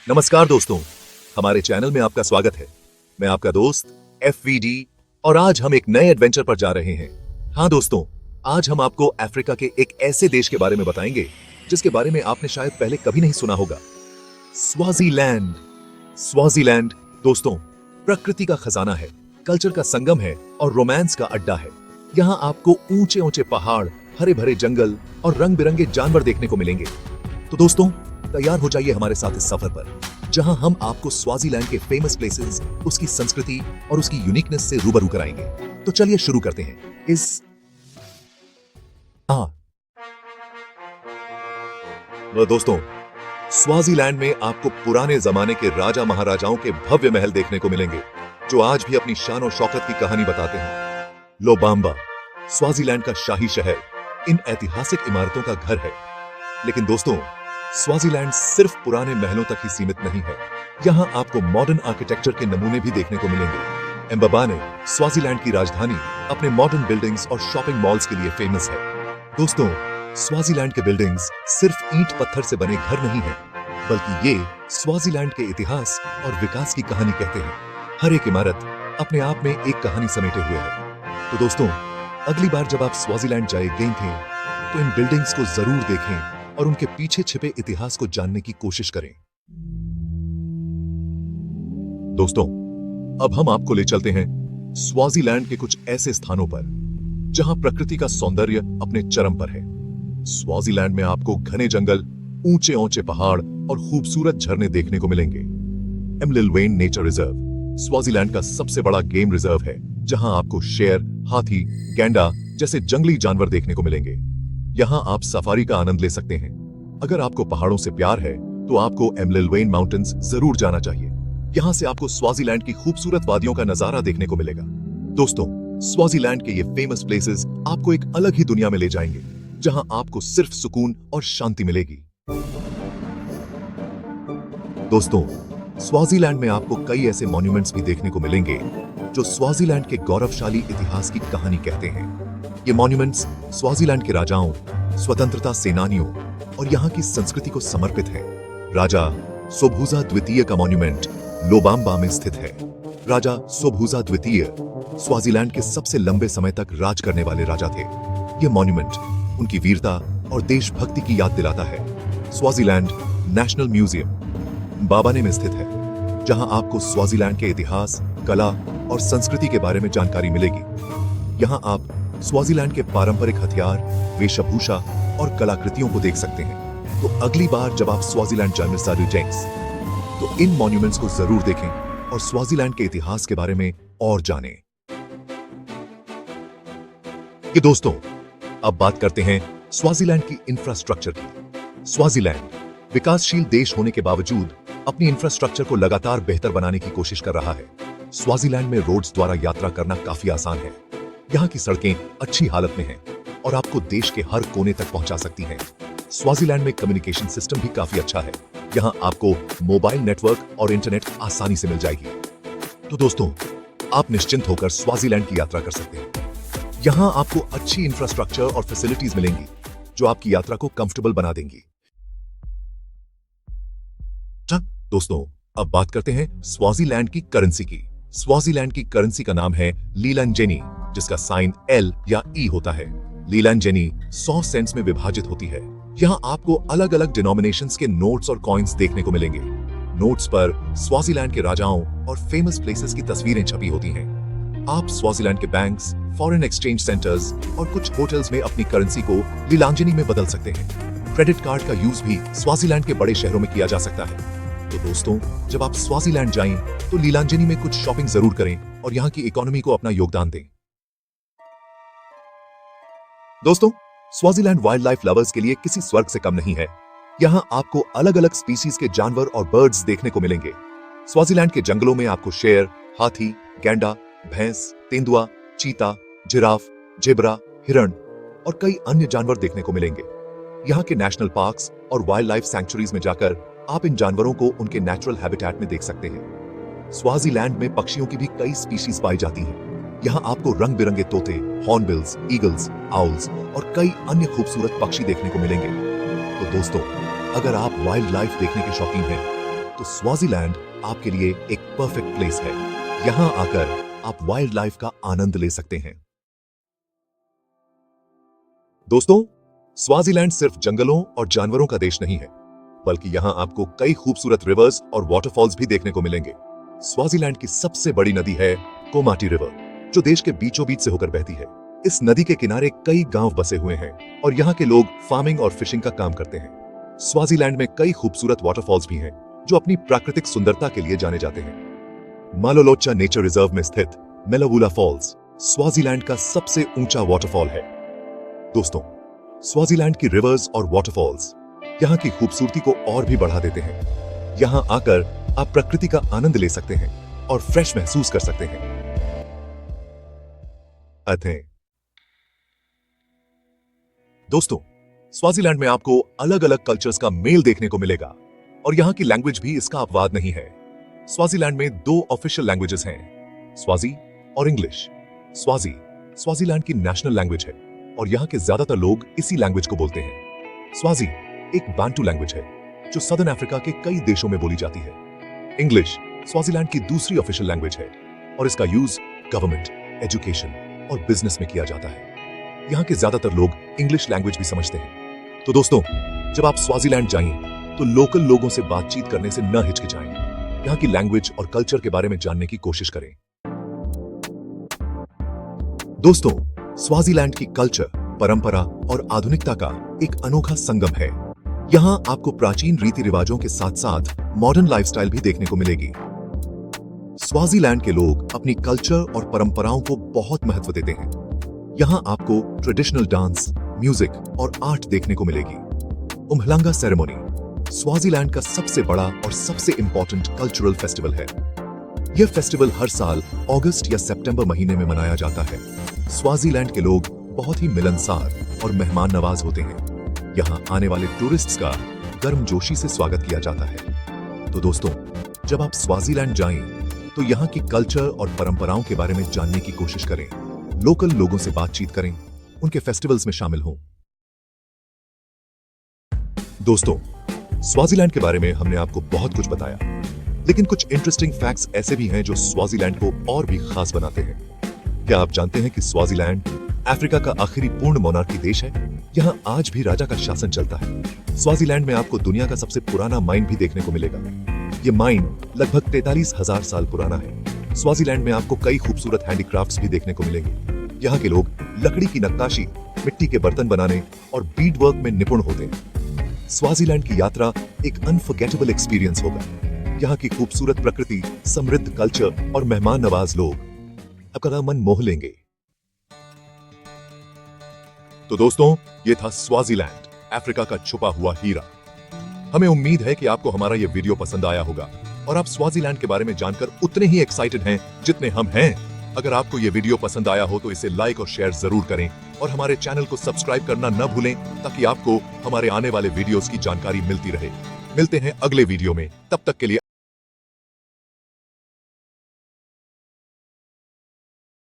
नमस्कार दोस्तों, हमारे चैनल में आपका स्वागत है। मैं आपका दोस्त FVD और आज हम एक नए एडवेंचर पर जा रहे हैं। हाँ दोस्तों, आज हम आपको अफ्रीका के एक ऐसे देश के बारे में बताएंगे जिसके बारे में आपने शायद पहले कभी नहीं सुना होगा। स्वाजीलैंड। स्वाजीलैंड दोस्तों प्रकृति का खजाना है, कल्चर का संगम है और रोमांस का अड्डा है। यहाँ आपको ऊंचे ऊंचे पहाड़, हरे भरे जंगल और रंग बिरंगे जानवर देखने को मिलेंगे। तो दोस्तों तैयार हो जाइए हमारे साथ इस सफर पर, जहां हम आपको स्वाजीलैंड के फेमस प्लेसेस, उसकी संस्कृति और उसकी यूनिकनेस से रूबरू कराएंगे। तो चलिए शुरू करते हैं इस दोस्तों स्वाजीलैंड में आपको पुराने जमाने के राजा महाराजाओं के भव्य महल देखने को मिलेंगे, जो आज भी अपनी शान और शौकत की कहानी बताते हैं। लोबाम्बा स्वाजीलैंड का शाही शहर इन ऐतिहासिक इमारतों का घर है। लेकिन दोस्तों स्वाजीलैंड सिर्फ पुराने महलों तक ही सीमित नहीं है। यहाँ आपको मॉडर्न आर्किटेक्चर के नमूने भी देखने को मिलेंगे। एम्बाबाने स्वाजीलैंड की राजधानी अपने मॉडर्न बिल्डिंग्स और शॉपिंग मॉल्स के लिए फेमस है। दोस्तों स्वाजीलैंड के बिल्डिंग्स सिर्फ ईंट पत्थर से बने घर नहीं है, बल्कि ये स्वाजीलैंड के इतिहास और विकास की कहानी कहते हैं। हर एक इमारत अपने आप में एक कहानी समेटे हुए है। तो दोस्तों अगली बार जब आप स्वाजीलैंड जाएंगे तो इन बिल्डिंग्स को जरूर देखें और उनके पीछे छिपे इतिहास को जानने की कोशिश करें। दोस्तों अब हम आपको ले चलते हैं स्वाजीलैंड के कुछ ऐसे स्थानों पर जहां प्रकृति का सौंदर्य अपने चरम पर है। स्वाजीलैंड में आपको घने जंगल, ऊंचे ऊंचे पहाड़ और खूबसूरत झरने देखने को मिलेंगे। एमलिलवेन नेचर रिजर्व स्वाजीलैंड का सबसे बड़ा गेम रिजर्व है, जहां आपको शेर, हाथी, गैंडा जैसे जंगली जानवर देखने को मिलेंगे। यहाँ आप सफारी का आनंद ले सकते हैं। अगर आपको पहाड़ों से प्यार है तो आपको एमलिलवेन माउंटेन्स जरूर जाना चाहिए। यहाँ से आपको स्वाजीलैंड की खूबसूरत वादियों का नजारा देखने को मिलेगा। दोस्तों स्वाजीलैंड के ये फेमस प्लेसेस आपको एक अलग ही दुनिया में ले जाएंगे, जहां आपको सिर्फ सुकून और शांति मिलेगी। दोस्तों स्वाजीलैंड में आपको कई ऐसे मॉन्यूमेंट्स भी देखने को मिलेंगे जो स्वाजीलैंड के गौरवशाली इतिहास की कहानी कहते हैं। ये मॉन्यूमेंट्स स्वाजीलैंड के राजाओं, स्वतंत्रता सेनानियों और यहाँ की संस्कृति को समर्पित है। राजा सोभुजा द्वितीय का मॉन्यूमेंट लोबाम्बा में स्थित है। राजा सोभुजा द्वितीय स्वाजीलैंड के सबसे लंबे समय तक राज करने वाले राजा थे। यह मॉन्यूमेंट उनकी वीरता और देशभक्ति की याद दिलाता है। स्वाजीलैंड नेशनल म्यूजियम बाबाने में स्थित है, जहां आपको स्वाजीलैंड के इतिहास, कला और संस्कृति के बारे में जानकारी मिलेगी। यहाँ आप स्वाजीलैंड के पारंपरिक हथियार, वेशभूषा और कलाकृतियों को देख सकते हैं। तो अगली बार जब आप स्वाजीलैंड जाएंगे तो इन मॉन्यूमेंट्स को जरूर देखें और स्वाजीलैंड के इतिहास के बारे में और जानें। ये दोस्तों अब बात करते हैं स्वाजीलैंड की इंफ्रास्ट्रक्चर की। स्वाजीलैंड विकासशील देश होने के बावजूद अपनी इंफ्रास्ट्रक्चर को लगातार बेहतर बनाने की कोशिश कर रहा है। स्वाजीलैंड में रोड्स द्वारा यात्रा करना काफी आसान है। यहाँ की सड़कें अच्छी हालत में हैं और आपको देश के हर कोने तक पहुंचा सकती हैं। स्वाजीलैंड में कम्युनिकेशन सिस्टम भी काफी अच्छा है। यहाँ आपको मोबाइल नेटवर्क और इंटरनेट आसानी से मिल जाएगी। तो दोस्तों आप निश्चिंत होकर स्वाजीलैंड की यात्रा कर सकते हैं। यहाँ आपको अच्छी इंफ्रास्ट्रक्चर और फैसिलिटीज मिलेंगी जो आपकी यात्रा को कंफर्टेबल बना देंगी। दोस्तों अब बात करते हैं स्वाजीलैंड की करेंसी की। स्वाजीलैंड की करेंसी का नाम है लीलांजेनी, जिसका साइन L या E होता है। लीलांजेनी 100 सेंट्स में विभाजित होती है। यहाँ आपको अलग अलग डिनोमिनेशंस के नोट्स और कॉइन्स देखने को मिलेंगे। नोट्स पर स्वाजीलैंड के राजाओं और फेमस प्लेसेस की तस्वीरें छपी होती हैं। आप स्वाजीलैंड के बैंक्स, फॉरेन एक्सचेंज सेंटर्स और कुछ होटल्स में अपनी करेंसी को लीलांजेनी में बदल सकते हैं। क्रेडिट कार्ड का यूज भी स्वाजीलैंड के बड़े शहरों में किया जा सकता है। तो दोस्तों जब आप स्वाजीलैंड जाएं तो लीलांजेनी में कुछ शॉपिंग जरूर करें और यहाँ की इकोनॉमी को अपना योगदान दें। दोस्तों स्वाजीलैंड वाइल्ड लाइफ लवर्स के लिए किसी स्वर्ग से कम नहीं है। यहाँ आपको अलग अलग स्पीसीज के जानवर और बर्ड्स देखने को मिलेंगे। स्वाजीलैंड के जंगलों में आपको शेर, हाथी, गैंडा, भैंस, तेंदुआ, चीता, जिराफ, जेब्रा, हिरण और कई अन्य जानवर देखने को मिलेंगे। यहाँ के नेशनल पार्क्स और वाइल्ड लाइफ सैंक्चुरीज में जाकर आप इन जानवरों को उनके नेचुरल हैबिटेट में देख सकते हैं। स्वाजीलैंड में पक्षियों की भी कई स्पीशीज पाई जाती हैं। यहाँ आपको रंग बिरंगे तोते, हॉर्नबिल्स, ईगल्स, आउल्स और कई अन्य खूबसूरत पक्षी देखने को मिलेंगे। तो दोस्तों अगर आप वाइल्ड लाइफ देखने के शौकीन हैं तो स्वाजीलैंड आपके लिए एक परफेक्ट प्लेस है। यहाँ आकर आप वाइल्ड लाइफ का आनंद ले सकते हैं। दोस्तों, स्वाजीलैंड सिर्फ जंगलों और जानवरों का देश नहीं है, बल्कि यहाँ आपको कई खूबसूरत रिवर्स और वाटरफॉल्स भी देखने को मिलेंगे। स्वाजीलैंड की सबसे बड़ी नदी है कोमाटी रिवर, जो देश के बीचों बीच से होकर बहती है। इस नदी के किनारे कई गांव बसे हुए हैं और यहाँ के लोग फार्मिंग और फिशिंग का काम करते हैं। स्वाजीलैंड में कई खूबसूरत वाटरफॉल्स भी हैं, जो अपनी प्राकृतिक सुंदरता के लिए जाने जाते हैं। मालोलोचा नेचर रिजर्व में स्थित मेलावुला फॉल्स स्वाजीलैंड का सबसे ऊंचा वाटरफॉल है। दोस्तों, स्वाजीलैंड की रिवर्स और वाटरफॉल्स यहाँ की खूबसूरती को और भी बढ़ा देते हैं। यहाँ आकर आप प्रकृति का आनंद ले सकते हैं और फ्रेश महसूस कर सकते हैं। दोस्तों, स्वाजीलैंड में आपको अलग अलग कल्चर्स का मेल देखने को मिलेगा और यहाँ की लैंग्वेज भी इसका अपवाद नहीं है। स्वाजीलैंड में 2 ऑफिशियल लैंग्वेजेस हैं, स्वाजी और इंग्लिश। स्वाजी स्वाजीलैंड की नेशनल लैंग्वेज है और यहाँ के ज्यादातर लोग इसी लैंग्वेज को बोलते हैं। स्वाजी एक बांटू लैंग्वेज है जो सदर्न अफ्रीका के कई देशों में बोली जाती है। इंग्लिश स्वाजीलैंड की दूसरी ऑफिशियल लैंग्वेज है और इसका यूज गवर्नमेंट, एजुकेशन और बिजनेस में किया जाता है। यहाँ के ज्यादातर लोग इंग्लिश लैंग्वेज भी समझते हैं। तो दोस्तों, जब आप स्वाजीलैंड जाएं, तो लोकल लोगों से बातचीत करने से न हिचकिचाएं। यहाँ की लैंग्वेज और कल्चर के बारे में जानने की कोशिश करें। दोस्तों, स्वाजीलैंड की कल्चर, परंपरा और आधुनिकता का एक अनोखा संगम है। यहाँ आपको प्राचीन रीति रिवाजों के साथ साथ मॉडर्न लाइफस्टाइल भी देखने को मिलेगी। स्वाजीलैंड के लोग अपनी कल्चर और परंपराओं को बहुत महत्व देते हैं। यहाँ आपको ट्रेडिशनल डांस, म्यूजिक और आर्ट देखने को मिलेगी। उम्हलांगा सेरेमनी स्वाजीलैंड का सबसे बड़ा और सबसे इंपॉर्टेंट कल्चरल फेस्टिवल है। यह फेस्टिवल हर साल अगस्त या सितंबर महीने में मनाया जाता है। स्वाजीलैंड के लोग बहुत ही मिलनसार और मेहमान नवाज होते हैं। यहाँ आने वाले टूरिस्ट्स का गर्मजोशी से स्वागत किया जाता है। तो दोस्तों, जब आप स्वाजीलैंड जाएं, तो यहाँ की कल्चर और परंपराओं के बारे में जानने की कोशिश करें। लोकल लोगों से बातचीत करें, उनके फेस्टिवल्स में शामिल हों। दोस्तों, स्वाजीलैंड के बारे में हमने आपको बहुत कुछ बताया, लेकिन कुछ इंटरेस्टिंग फैक्ट्स ऐसे भी हैं जो स्वाजीलैंड को और भी खास बनाते हैं। क्या आप जानते हैं कि स्वाजीलैंड अफ्रीका का आखिरी पूर्ण मोनार्की देश है? यहाँ आज भी राजा का शासन चलता है। स्वाजीलैंड में आपको दुनिया का सबसे पुराना माइन भी देखने को मिलेगा। ये माइन लगभग 43,000 साल पुराना है। स्वाजीलैंड में आपको कई खूबसूरत हैंडीक्राफ्ट्स भी देखने को मिलेंगे। यहाँ के लोग लकड़ी की नक्काशी, मिट्टी के बर्तन बनाने और बीड वर्क में निपुण होते हैं। स्वाजीलैंड की यात्रा एक अनफॉरगेटेबल एक्सपीरियंस होगा। यहाँ की खूबसूरत प्रकृति, समृद्ध कल्चर और मेहमान नवाज लोग आपका मन मोह लेंगे। तो दोस्तों, ये था स्वाजीलैंड, अफ्रीका का छुपा हुआ हीरा। हमें उम्मीद है कि आपको हमारा ये वीडियो पसंद आया होगा और आप स्वाजीलैंड के बारे में जानकर उतने ही एक्साइटेड हैं जितने हम हैं। अगर आपको ये वीडियो पसंद आया हो तो इसे लाइक और शेयर जरूर करें और हमारे चैनल को सब्सक्राइब करना न भूलें, ताकि आपको हमारे आने वाले वीडियोस की जानकारी मिलती रहे। मिलते हैं अगले वीडियो में, तब तक के लिए